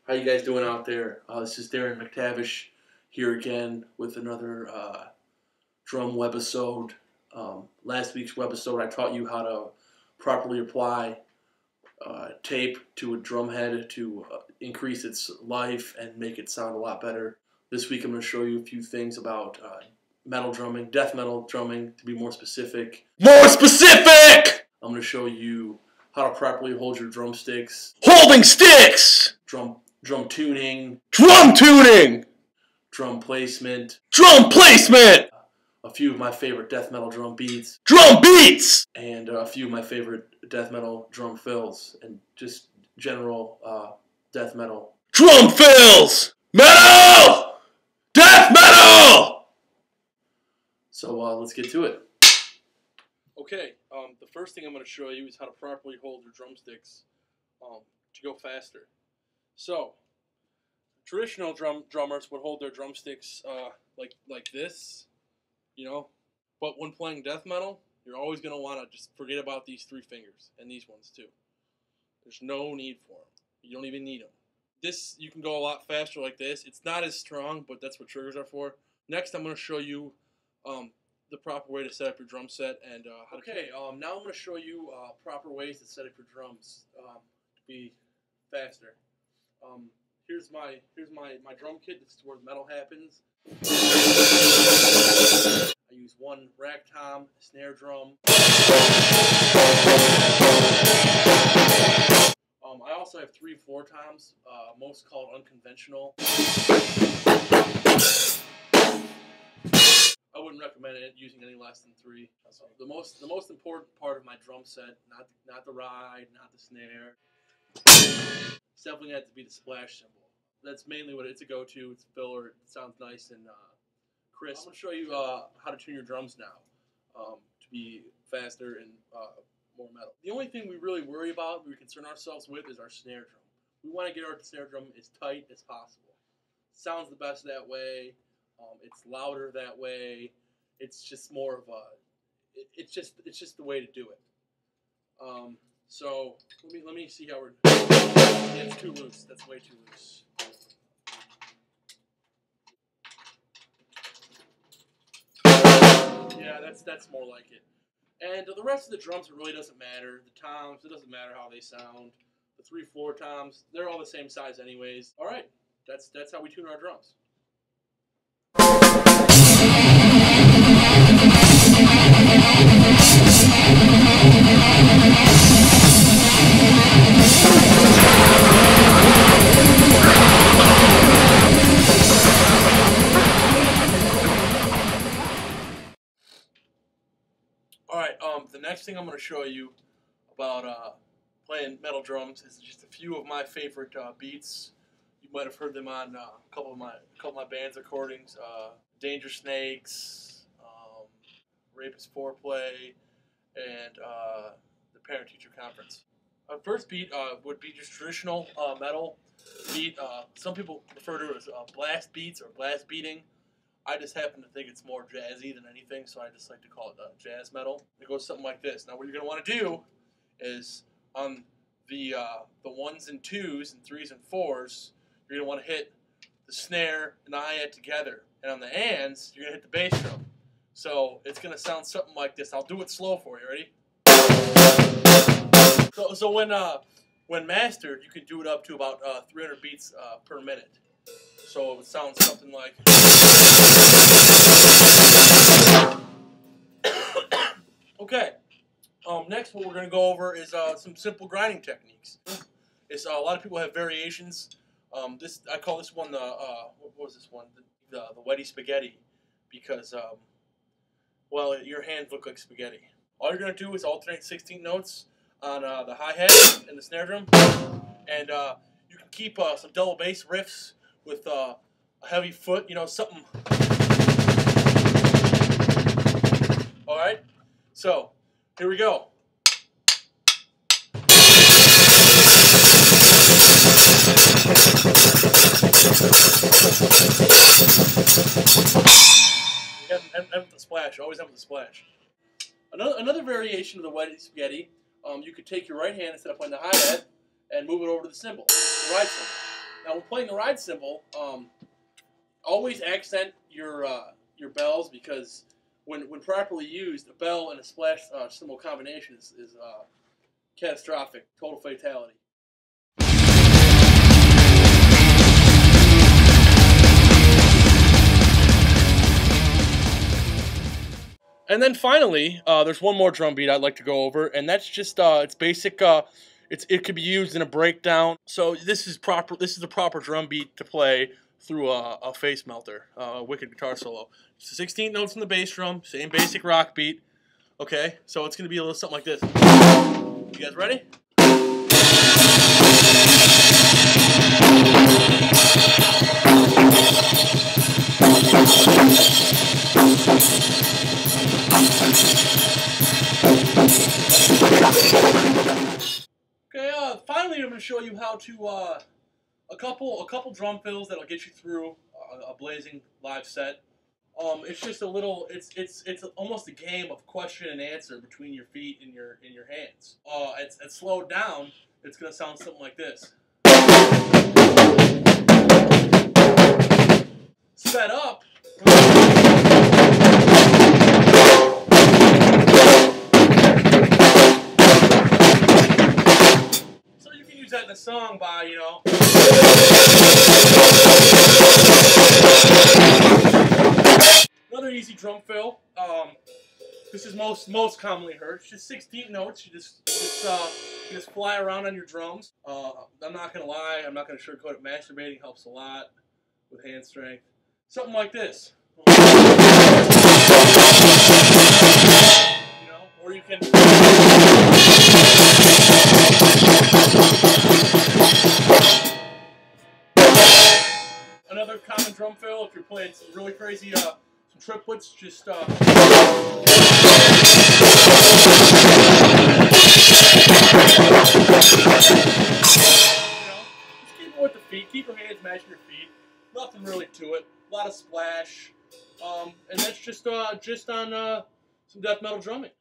How you guys doing out there? This is Darin McTavish here again with another drum webisode. Last week's webisode, I taught you how to properly apply tape to a drum head to increase its life and make it sound a lot better. This week I'm going to show you a few things about metal drumming, death metal drumming to be more specific. More specific! I'm going to show you how to properly hold your drumsticks. Holding sticks! Drum tuning. Drum tuning! Drum placement. Drum placement! A few of my favorite death metal drum beats. Drum beats! And a few of my favorite death metal drum fills. And just general death metal. Drum fills! Metal! Death metal! So let's get to it. Okay, the first thing I'm going to show you is how to properly hold your drumsticks to go faster. So, traditional drummers would hold their drumsticks like this, you know. But when playing death metal, you're always going to want to just forget about these three fingers and these ones too. There's no need for them. You don't even need them. This, you can go a lot faster like this. It's not as strong, but that's what triggers are for. Next, I'm going to show you the proper way to set up your drum set and how to. Okay, now I'm going to show you proper ways to set up your drums to be faster. Here's my drum kit. This is where the metal happens. I use one rack tom, snare drum. I also have 3 floor toms, most called unconventional. I wouldn't recommend using any less than 3. So the most important part of my drum set, not the ride, not the snare. It's definitely has to be the splash cymbal. That's mainly what it's a go-to. It's a filler. It sounds nice and crisp. I'm going to show you how to tune your drums now to be faster and more metal. The only thing we really worry about, we concern ourselves with, is our snare drum. We want to get our snare drum as tight as possible. It sounds the best that way. It's louder that way. It's just more of a. It's just the way to do it. So let me see how we're. Yeah, it's too loose. That's way too loose. Yeah, that's more like it. And the rest of the drums, it really doesn't matter. The toms, it doesn't matter how they sound. The 3 floor toms, they're all the same size anyways. All right, that's how we tune our drums. Alright, the next thing I'm going to show you about playing metal drums is just a few of my favorite beats. You might have heard them on a couple of my band's recordings. Danger Snakes, Rapist Foreplay, and the Parent-Teacher Conference. Our first beat would be just traditional metal beat. Some people refer to it as blast beats or blast beating. I just happen to think it's more jazzy than anything, so I just like to call it jazz metal. It goes something like this. Now, what you're going to want to do is on the 1s and 2s and 3s and 4s, you're going to want to hit the snare and the hi-hat together. And on the ands, you're going to hit the bass drum. So it's going to sound something like this. I'll do it slow for you. Ready? So when mastered, you can do it up to about 300 beats per minute. So it would sound something like. Okay. Next, what we're going to go over is some simple grinding techniques. A lot of people have variations. I call this one what was this one? The wetty spaghetti, because well, your hands look like spaghetti. All you're going to do is alternate 16 notes on the hi-hat and the snare drum. And you can keep some double bass riffs with a heavy foot, you know, something. All right, so here we go. End with the splash. Always end with the splash. Another variation of the wetty spaghetti. You could take your right hand instead of playing the hi-hat and move it over to the cymbal, the ride cymbal. Now, when playing the ride cymbal, always accent your bells, because when properly used, a bell and a splash cymbal combination is catastrophic, total fatality. And then finally, there's one more drum beat I'd like to go over, and that's just it's basic. It could be used in a breakdown. So this is proper. This is the proper drum beat to play through a face melter, a wicked guitar solo. It's 16 notes in the bass drum, same basic rock beat. Okay, so it's gonna be a little something like this. You guys ready? Okay, finally I'm going to show you how to a couple drum fills that'll get you through a blazing live set. It's just a little. It's almost a game of question and answer between your feet and your hands. It's slowed down. It's going to sound something like this. Sped up. That in the song by, you know. Another easy drum fill. This is most commonly heard. It's just 16 notes. You just fly around on your drums. I'm not gonna lie. I'm not gonna sugarcoat it. Masturbating helps a lot with hand strength. Something like this. You know, or you can. Another common drum fill, if you're playing some really crazy, some triplets, just you know, just keep it with the feet, keep your hands matching your feet. Nothing really to it. A lot of splash, and that's just on some death metal drumming.